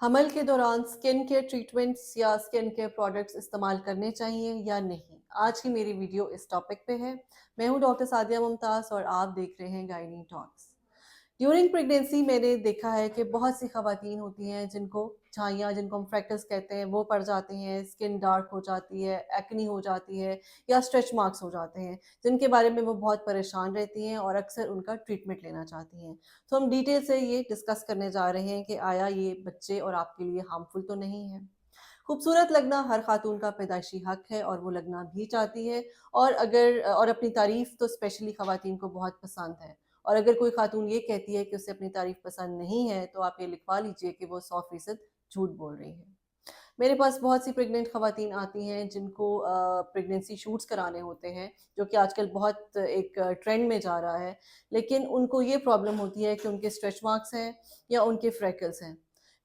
हमल के दौरान स्किन केयर ट्रीटमेंट्स या स्किन केयर प्रोडक्ट्स इस्तेमाल करने चाहिए या नहीं? आज की मेरी वीडियो इस टॉपिक पे है। मैं हूँ डॉक्टर सादिया मुमताज़ और आप देख रहे हैं गायनी टॉक्स। ड्यूरिंग प्रेगनेंसी मैंने देखा है कि बहुत सी खवातीन होती हैं जिनको झाइयाँ, जिनको हम फ्रैकल्स कहते हैं, वो पड़ जाती हैं, स्किन डार्क हो जाती है, एक्नी हो जाती है या स्ट्रेच मार्क्स हो जाते हैं, जिनके बारे में वो बहुत परेशान रहती हैं और अक्सर उनका ट्रीटमेंट लेना चाहती हैं। तो हम डिटेल से ये डिस्कस करने जा रहे हैं कि आया ये बच्चे और आपके लिए हार्मफुल तो नहीं है। खूबसूरत लगना हर खातून का पैदाइशी हक है और वो लगना भी चाहती है। और अपनी तारीफ तो स्पेशली खवातीन को बहुत पसंद है। और अगर कोई खातून ये कहती है कि उसे अपनी तारीफ पसंद नहीं है तो आप ये लिखवा लीजिए कि वो 100% झूठ बोल रही है। मेरे पास बहुत सी प्रेग्नेंट खवातीन आती हैं जिनको प्रेगनेंसी शूट्स कराने होते हैं, जो कि आजकल बहुत एक ट्रेंड में जा रहा है। लेकिन उनको ये प्रॉब्लम होती है कि उनके स्ट्रेच मार्क्स हैं या उनके फ्रैकल्स हैं।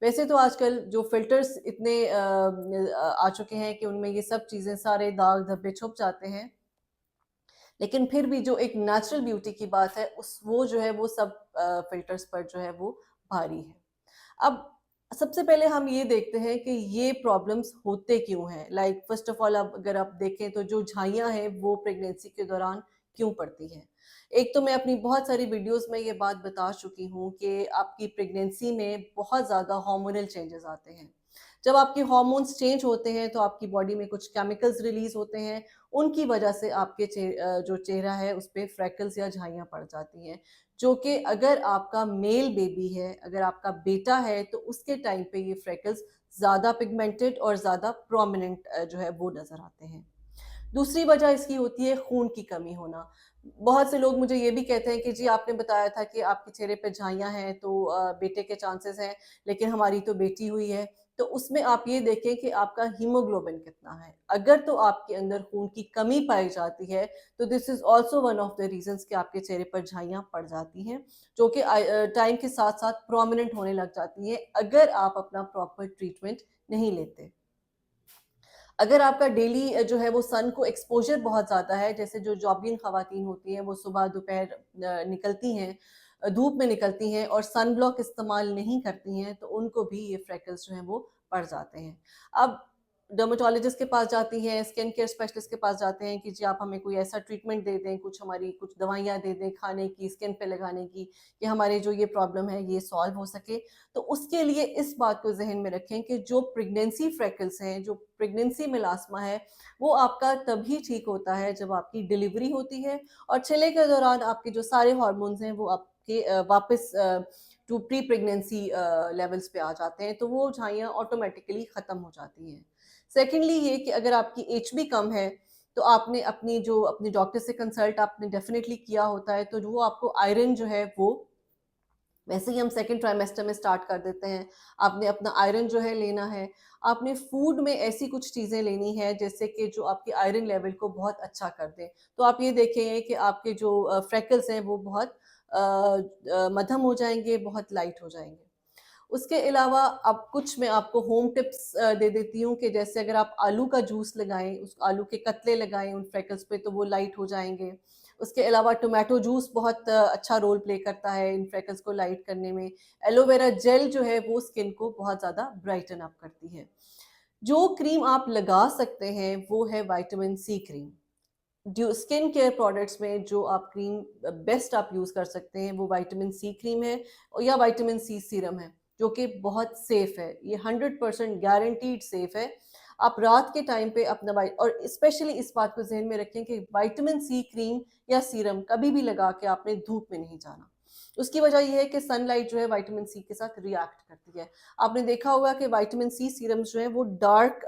वैसे तो आजकल जो फ़िल्टर्स इतने आ चुके हैं कि उनमें ये सब चीज़ें, सारे दाग धब्बे छुप जाते हैं। लेकिन फिर भी जो एक नेचुरल ब्यूटी की बात है उस वो जो है वो सब फ़िल्टर्स पर जो है वो भारी है। अब सबसे पहले हम ये देखते हैं कि ये प्रॉब्लम्स होते क्यों हैं। लाइक फर्स्ट ऑफ ऑल, अब अगर आप देखें तो जो झाइयाँ हैं वो प्रेगनेंसी के दौरान क्यों पड़ती हैं। एक तो मैं अपनी बहुत सारी वीडियोस में ये बात बता चुकी हूँ कि आपकी प्रेगनेंसी में बहुत ज़्यादा हार्मोनल चेंजेस आते हैं। जब आपके हार्मोन्स चेंज होते हैं तो आपकी बॉडी में कुछ केमिकल्स रिलीज होते हैं। उनकी वजह से आपके जो चेहरा है उस पे फ्रैकल्स या झाइयाँ पड़ जाती हैं, जो कि अगर आपका मेल बेबी है, अगर आपका बेटा है, तो उसके टाइम पे ये फ्रैकल्स ज़्यादा पिगमेंटेड और ज़्यादा प्रोमिनेंट जो है वो नज़र आते हैं। दूसरी वजह इसकी होती है खून की कमी होना। बहुत से लोग मुझे ये भी कहते हैं कि जी आपने बताया था कि आपके चेहरे पे झाइयाँ हैं तो बेटे के चांसेस हैं, लेकिन हमारी तो बेटी हुई है। तो उसमें आप ये देखें कि आपका हीमोग्लोबिन कितना है। अगर तो आपके अंदर खून की कमी पाई जाती है, तो this is also one of the reasons कि आपके चेहरे पर झाइयाँ पड़ जाती हैं, जो कि टाइम के साथ-साथ प्रोमिनेंट होने लग जाती हैं, अगर आप अपना प्रॉपर ट्रीटमेंट नहीं लेते। अगर आपका डेली जो है वो सन को एक्सपोज़र बहुत ज़्यादा है, जैसे जो जॉबिंग ख़वातीन होती हैं, वो सुबह दोपहर निकलती हैं, धूप में निकलती हैं और सन ब्लॉक इस्तेमाल नहीं करती हैं, तो उनको भी ये फ्रैकल्स जो हैं वो पड़ जाते हैं। अब डर्मेटोलॉजिस्ट के पास जाती हैं, स्किन केयर स्पेशलिस्ट के पास जाते हैं कि जी आप हमें कोई ऐसा ट्रीटमेंट दे दें, कुछ दवाइयाँ दे दें खाने की, स्किन पे लगाने की, कि हमारी जो ये प्रॉब्लम है ये सॉल्व हो सके। तो उसके लिए इस बात को ज़हन में रखें कि जो प्रेगनेंसी फ्रैकल्स हैं, जो प्रेगनेंसी मेलास्मा है, वो आपका तभी ठीक होता है जब आपकी डिलीवरी होती है और छिले के दौरान आपके जो सारे हार्मोन्स हैं वो आपके वापस टू प्री प्रेगनेंसी लेवल्स पे आ जाते हैं, तो वो झाइयाँ ऑटोमेटिकली ख़त्म हो जाती हैं। सेकेंडली ये कि अगर आपकी एचबी कम है, तो आपने अपने डॉक्टर से कंसल्ट आपने डेफ़िनिटली किया होता है, तो वो आपको आयरन जो है वो, वैसे ही हम सेकंड ट्राइमेस्टर में स्टार्ट कर देते हैं। आपने अपना आयरन जो है लेना है। आपने फूड में ऐसी कुछ चीज़ें लेनी है जैसे कि जो आपके आयरन लेवल को बहुत अच्छा कर दें। तो आप ये देखेंगे कि आपके जो फ्रेकल्स हैं वो बहुत मध्यम हो जाएँगे, बहुत लाइट हो जाएँगे। उसके अलावा अब कुछ मैं आपको होम टिप्स दे देती हूँ कि जैसे अगर आप आलू का जूस लगाएँ, उस आलू के कतले लगाएँ उन फ्रेकल्स पे तो वो लाइट हो जाएँगे। उसके अलावा टोमेटो जूस बहुत अच्छा रोल प्ले करता है इन फ्रेकल्स को लाइट करने में। एलोवेरा जेल जो है वो स्किन को बहुत ज़्यादा ब्राइटन अप करती है। जो क्रीम आप लगा सकते हैं वो है विटामिन सी क्रीम। जो स्किन केयर प्रोडक्ट्स में जो आप क्रीम बेस्ट आप यूज़ कर सकते हैं वो विटामिन सी क्रीम है या विटामिन सी सीरम है, जो कि बहुत सेफ है। ये 100% गारंटीड सेफ है। आप रात के टाइम पे अपना वाइ और स्पेशली इस बात को ज़हन में रखें कि विटामिन सी क्रीम या सीरम कभी भी लगा के आपने धूप में नहीं जाना। उसकी वजह ये है कि सनलाइट जो है विटामिन सी के साथ रिएक्ट करती है। आपने देखा होगा कि विटामिन सी सीरम्स जो हैं वो डार्क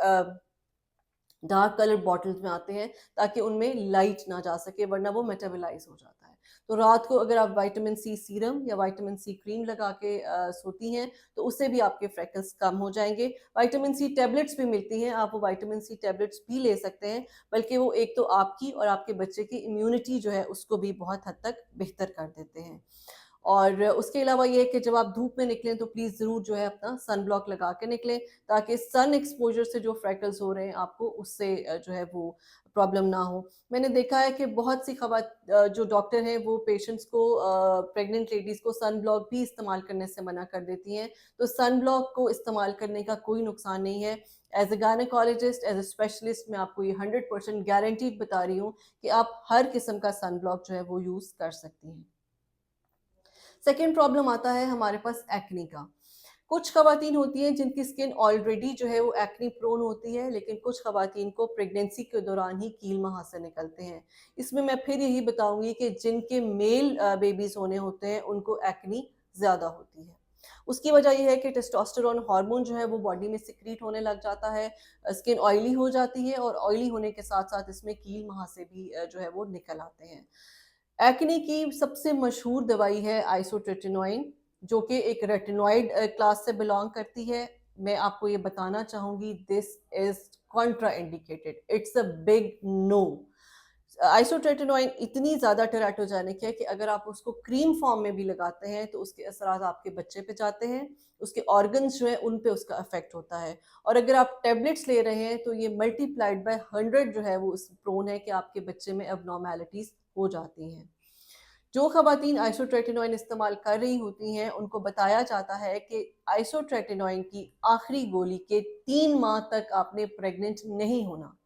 कलर बॉटल्स में आते हैं ताकि उनमें लाइट ना जा सके, वरना वो मेटाबोलाइज हो जाता है। तो रात को अगर आप विटामिन सी सीरम या विटामिन सी क्रीम लगा के सोती हैं तो उससे भी आपके फ्रेकल्स कम हो जाएंगे। विटामिन सी टैबलेट्स भी मिलती हैं, आप वो विटामिन सी टैबलेट्स भी ले सकते हैं, बल्कि वो एक तो आपकी और आपके बच्चे की इम्यूनिटी जो है उसको भी बहुत हद तक बेहतर कर देते हैं। और उसके अलावा ये है कि जब आप धूप में निकलें तो प्लीज़ ज़रूर जो है अपना सन ब्लॉक लगा के निकलें, ताकि सन एक्सपोज़र से जो फ्रैकल्स हो रहे हैं आपको उससे जो है वो प्रॉब्लम ना हो। मैंने देखा है कि बहुत सी जो डॉक्टर हैं वो पेशेंट्स को प्रेग्नेंट लेडीज़ को सन ब्लॉक भी इस्तेमाल करने से मना कर देती हैं। तो सन ब्लॉक को इस्तेमाल करने का कोई नुकसान नहीं है। As a gynaecologist, as a specialist मैं आपको ये 100% गारंटीड बता रही हूँ कि आप हर किस्म का सन ब्लॉक जो है वो यूज़ कर सकती हैं। सेकेंड प्रॉब्लम आता है हमारे पास एक्ने का। कुछ ख़वातीन होती हैं जिनकी स्किन ऑलरेडी जो है वो एक्ने प्रोन होती है, लेकिन कुछ ख़वातीन को प्रेगनेंसी के दौरान ही कील वहाँ से निकलते हैं। इसमें मैं फिर यही बताऊँगी कि जिनके मेल बेबीज़ होने होते हैं उनको एक्ने ज़्यादा होती है। उसकी वजह ये है कि टेस्टोस्टेरोन हार्मोन जो है वो बॉडी में सिक्रीट होने लग जाता है, स्किन ऑयली हो जाती है और ऑयली होने के साथ-साथ इसमें कील वहाँ से भी जो है वो निकल आते हैं। एक्ने की सबसे मशहूर दवाई है आइसोट्रेटिनोइन, जो कि एक रेटिनॉइड क्लास से बिलॉन्ग करती है। मैं आपको ये बताना चाहूँगी, this is contraindicated, it's a big no. Isotretinoin इतनी ज़्यादा टेराटोजेनिक है कि अगर आप उसको क्रीम फॉर्म में भी लगाते हैं तो उसके असरात आपके बच्चे पे जाते हैं, उसके ऑर्गन्स जो हैं उन पे उसका इफ़ेक्ट होता है। और अगर आप टैबलेट्स ले रहे हैं तो ये मल्टीप्लाइड बाय 100 जो है वो इस प्रोन है कि आपके बच्चे में एबनॉर्मैलिटीज़ हो जाती हैं। जो ख़वातीन आइसोट्रेटिनोइन इस्तेमाल कर रही होती हैं, उनको बताया जाता है कि आइसोट्रेटिनोइन की आखिरी गोली के 3 माह तक आपने प्रेग्नेंट नहीं होना।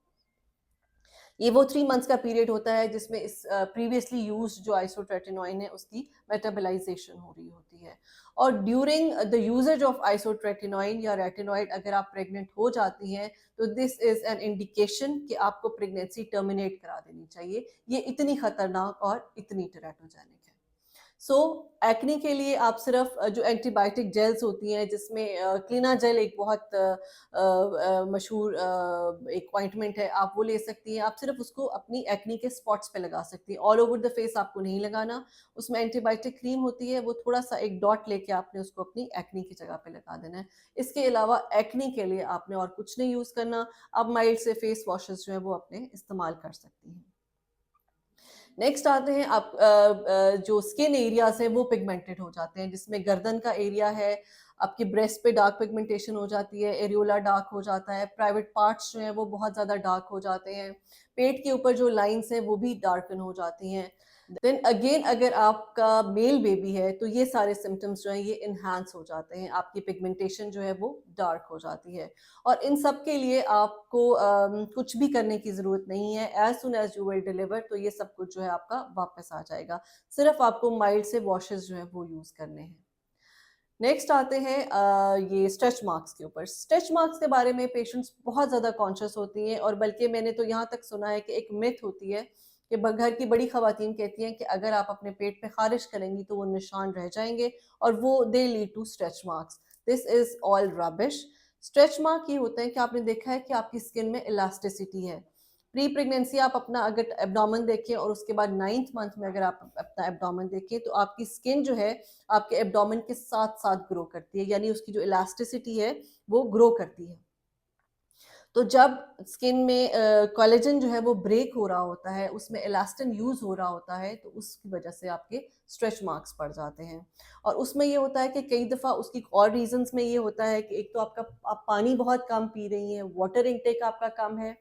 ये वो 3 मंथ्स का पीरियड होता है जिसमें इस प्रीवियसली यूज्ड जो आइसोट्रेटिनोइन है उसकी मेटाबोलाइज़ेशन हो रही होती है। और during the usage of isotretinoin या रेटिनॉइड अगर आप प्रेग्नेंट हो जाती हैं, तो दिस इज़ एन इंडिकेशन कि आपको प्रेगनेंसी टर्मिनेट करा देनी चाहिए। ये इतनी खतरनाक और इतनी टेराटोजेनिक है। सो एक्ने के लिए आप सिर्फ जो एंटीबायोटिक जेल्स होती हैं, जिसमें क्लीना जेल एक बहुत मशहूर एक ऑइंटमेंट है, आप वो ले सकती हैं। आप सिर्फ उसको अपनी एक्ने के स्पॉट्स पे लगा सकती हैं, ऑल ओवर द फेस आपको नहीं लगाना। उसमें एंटीबायोटिक क्रीम होती है, वो थोड़ा सा एक डॉट लेके आपने उसको अपनी एक्ने की जगह पे लगा देना है। इसके अलावा एक्ने के लिए आपने और कुछ नहीं यूज़ करना। आप माइल्ड से फेस वॉशेस जो है वो अपने इस्तेमाल कर सकती हैं। नेक्स्ट आते हैं आप जो स्किन एरियाज़ हैं वो पिगमेंटेड हो जाते हैं, जिसमें गर्दन का एरिया है, आपकी ब्रेस्ट पे डार्क पिगमेंटेशन हो जाती है, एरियोला डार्क हो जाता है, प्राइवेट पार्ट्स जो हैं वो बहुत ज़्यादा डार्क हो जाते हैं, पेट के ऊपर जो लाइन्स हैं वो भी डार्कन हो जाती हैं। देन अगेन अगर आपका मेल बेबी है तो ये सारे सिम्पटम्स जो हैं ये एनहांस हो जाते हैं, आपकी पिगमेंटेशन जो है वो डार्क हो जाती है। और इन सब के लिए आपको कुछ भी करने की ज़रूरत नहीं है। As soon as you will deliver तो ये सब कुछ जो है आपका वापस आ जाएगा। सिर्फ़ आपको माइल्ड से वॉशेज़ जो हैं वो यूज़ करने हैं। नेक्स्ट आते हैं ये स्ट्रेच मार्क्स के ऊपर। स्ट्रेच मार्क्स के बारे में पेशेंट्स बहुत ज़्यादा कॉन्शियस होती हैं, और बल्कि मैंने तो यहाँ तक सुना है कि एक मिथ होती है कि घर की बड़ी ख़वातीन कहती हैं कि अगर आप अपने पेट पे ख़ारिश करेंगी तो वो निशान रह जाएँगे और वो they lead to stretch marks. This is all rubbish. Stretch mark ये होते हैं कि आपने देखा है कि आपकी स्किन में इलास्टिसिटी है। प्री प्रेगनेंसी आप अपना अगर एब्डोमेन देखें और उसके बाद 9th मंथ में अगर आप अपना एब्डोमेन देखें तो आपकी स्किन जो है आपके एब्डोमेन के साथ-साथ ग्रो करती है, यानी उसकी जो इलास्टिसिटी है वो ग्रो करती है। तो जब स्किन में कोलेजन जो है वो ब्रेक हो रहा होता है, उसमें इलास्टिन यूज़ हो रहा होता है, तो उसकी वजह से आपके स्ट्रेच मार्क्स पड़ जाते हैं। और उसमें ये होता है कि कई दफ़ा उसकी और रीज़न्स में ये होता है कि एक तो आप पानी बहुत कम पी रही हैं, वाटर इनटेक आपका कम है।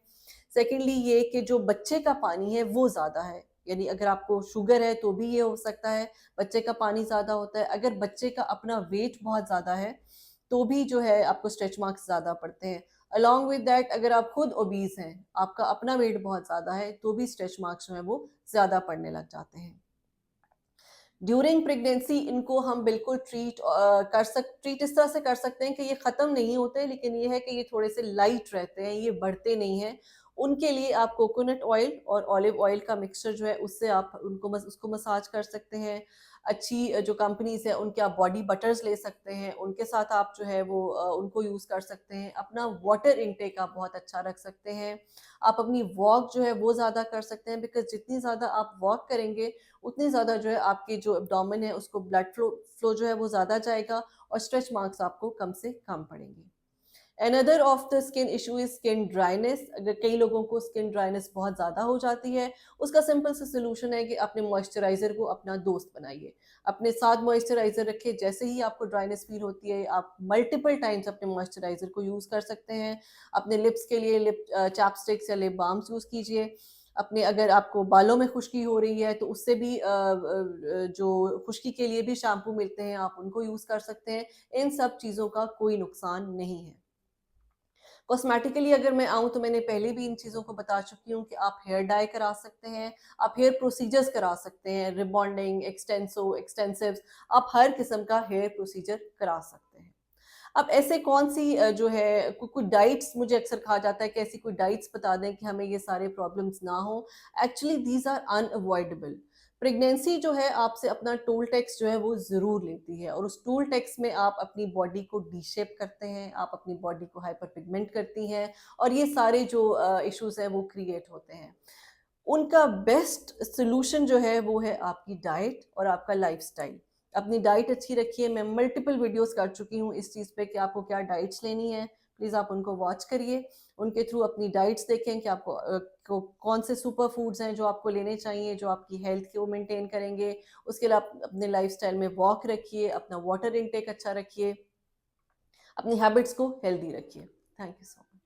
सेकेंडली ये कि जो बच्चे का पानी है वो ज़्यादा है, यानी अगर आपको शुगर है तो भी ये हो सकता है, बच्चे का पानी ज़्यादा होता है। अगर बच्चे का अपना वेट बहुत ज़्यादा है, तो भी जो है आपको स्ट्रेच मार्क्स ज़्यादा पड़ते हैं। अलॉन्ग विद दैट अगर आप खुद ओबीज़ हैं, आपका अपना वेट बहुत ज़्यादा है, तो भी स्ट्रेच मार्क्स जो हैं वो ज़्यादा पड़ने लग जाते हैं। ड्यूरिंग प्रेगनेंसी इनको हम बिल्कुल ट्रीट इस तरह से कर सकते हैं कि ये ख़त्म नहीं होते, लेकिन ये है कि ये थोड़े से लाइट रहते हैं, ये बढ़ते नहीं हैं। उनके लिए आप कोकोनट ऑयल और ऑलिव ऑयल का मिक्सचर जो है उससे आप उसको मसाज कर सकते हैं। अच्छी जो कंपनीज़ हैं उनके आप बॉडी बटर्स ले सकते हैं, उनके साथ आप जो है वो उनको यूज़ कर सकते हैं। अपना वाटर इनटेक आप बहुत अच्छा रख सकते हैं। आप अपनी वॉक जो है वो ज़्यादा कर सकते हैं, बिकॉज़ जितनी ज़्यादा आप वॉक करेंगे उतनी ज़्यादा जो है आपकी जो एब्डोमेन है उसको ब्लड फ्लो जो है वो ज़्यादा जाएगा और स्ट्रेच मार्क्स आपको कम से कम पड़ेंगे। Another of the skin issue is skin dryness. अगर कई लोगों को स्किन ड्राइनेस बहुत ज़्यादा हो जाती है, उसका सिंपल सा सोल्यूशन है कि अपने मॉइस्चराइज़र को अपना दोस्त बनाइए, अपने साथ मॉइस्चराइज़र रखिए। जैसे ही आपको ड्राइनेस फील होती है, आप मल्टीपल टाइम्स अपने मॉइस्चराइज़र को यूज़ कर सकते हैं। अपने लिप्स के लिए लिप चैपस्टिक्स या लिप बाम्स यूज़ कीजिए। अपने अगर आपको बालों में खुश्की हो रही है तो उससे भी जो खुश्की के लिए भी शैम्पू मिलते हैं, आप उनको यूज़ कर सकते हैं। इन सब चीज़ों का कोई नुकसान नहीं है। कॉस्मेटिकली अगर मैं आऊँ तो मैंने पहले भी इन चीज़ों को बता चुकी हूँ कि आप हेयर डाई करा सकते हैं, आप हेयर प्रोसीजर्स करा सकते हैं, रिबॉन्डिंग, एक्सटेंसो, एक्सटेंसिव्स, आप हर किस्म का हेयर प्रोसीजर करा सकते हैं। अब ऐसे कौन-सी जो है कोई डाइट्स, मुझे अक्सर कहा जाता है कि ऐसी कोई डाइट्स बता दें कि हमें ये सारे प्रॉब्लम्स ना हो। Actually these are unavoidable. Pregnancy जो है आपसे अपना टूल टैक्स जो है वो ज़रूर लेती है, और उस टूल टैक्स में आप अपनी बॉडी को डी-शेप करते हैं, आप अपनी बॉडी को हाइपर पिगमेंट करती हैं, और ये सारे जो इश्यूज़ हैं वो क्रिएट होते हैं। उनका बेस्ट सॉल्यूशन जो है वो है आपकी डाइट और आपका लाइफ़स्टाइल। अपनी डाइट अच्छी रखिए। मैं मल्टीपल वीडियोज़ कर चुकी हूँ इस चीज़ पे कि आपको क्या डाइट्स लेनी है। प्लीज़ आप उनको वॉच करिए। उनके थ्रू अपनी डाइट्स देखें कि आपको कौन से सुपर फूड्स हैं जो आपको लेने चाहिए, जो आपकी हेल्थ को मेंटेन करेंगे। उसके लिए आप अपने लाइफ़स्टाइल में वॉक रखिए, अपना वाटर इनटेक अच्छा रखिए, अपनी हैबिट्स को हेल्दी रखिए। Thank you so much.